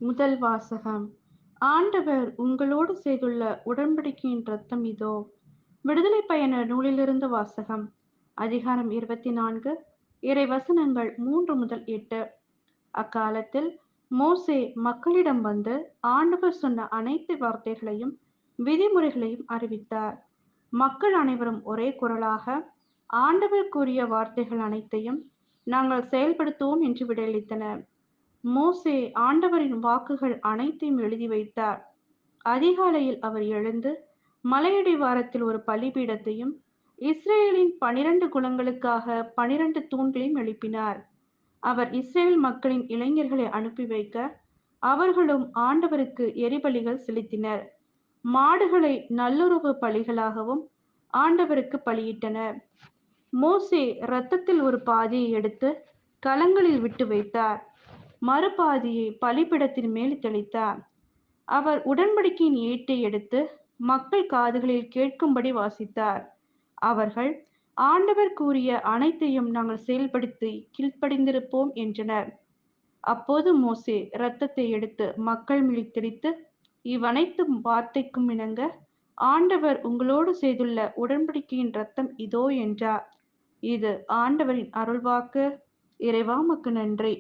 முதல் வாசகம். ஆண்டவர் உங்களோடு செய்துள்ள உடன்படிக்கையின் இரத்தம் இதோ. விடுதலை பயண நூலிலிருந்து வாசகம். அதிகாரம் 24, இறை வசனங்கள் 3 முதல் 8. அக்காலத்தில் மோசே மக்களிடம் வந்து ஆண்டவர் சொன்ன அனைத்து வார்த்தைகளையும் விதிமுறைகளையும் அறிவித்தார். மக்கள் அனைவரும் ஒரே குரலாக, ஆண்டவர் கூறிய வார்த்தைகள் அனைத்தையும் நாங்கள் செயல்படுத்துவோம் என்று விடையளித்தனர். மோசே ஆண்டவரின் வாக்குகள் அனைத்தையும் எழுதி வைத்தார். அதிகாலையில் அவர் எழுந்து மலையடிவாரத்தில் ஒரு பலிபீடத்தையும் இஸ்ரேலின் 12 குலங்களுக்காக 12 தூண்களையும் எழுப்பினார். அவர் இஸ்ரேல் மக்களின் இளைஞர்களை அனுப்பி வைக்க அவர்களும் ஆண்டவருக்கு எரிபலிகள் செலுத்தினர். மாடுகளை நல்லுறவு பலிகளாகவும் ஆண்டவருக்கு பலியிட்டனர். மோசே இரத்தத்தில் ஒரு பாதியை எடுத்து களங்களில் விட்டு வைத்தார். மறுபாதியை பலிபீடத்தின் மேல் தெளித்தார். அவர் உடன்படிக்கையின் ஏட்டை எடுத்து மக்கள் காதுகளில் கேட்கும்படி வாசித்தார். அவர்கள், ஆண்டவர் கூறிய அனைத்தையும் நாங்கள் செயல்படுத்தி கீழ்ப்படிந்திருப்போம் என்றனர். அப்போது மோசே இரத்தத்தை எடுத்து மக்கள் மேல் தெளித்து, இவ்வனைத்து வார்த்தைக்கும் இணங்க ஆண்டவர் உங்களோடு செய்துள்ள உடன்படிக்கையின் இரத்தம் இதோ என்றார். இது ஆண்டவரின் அருள்வாக்கு. இறைவா உமக்கு நன்றி.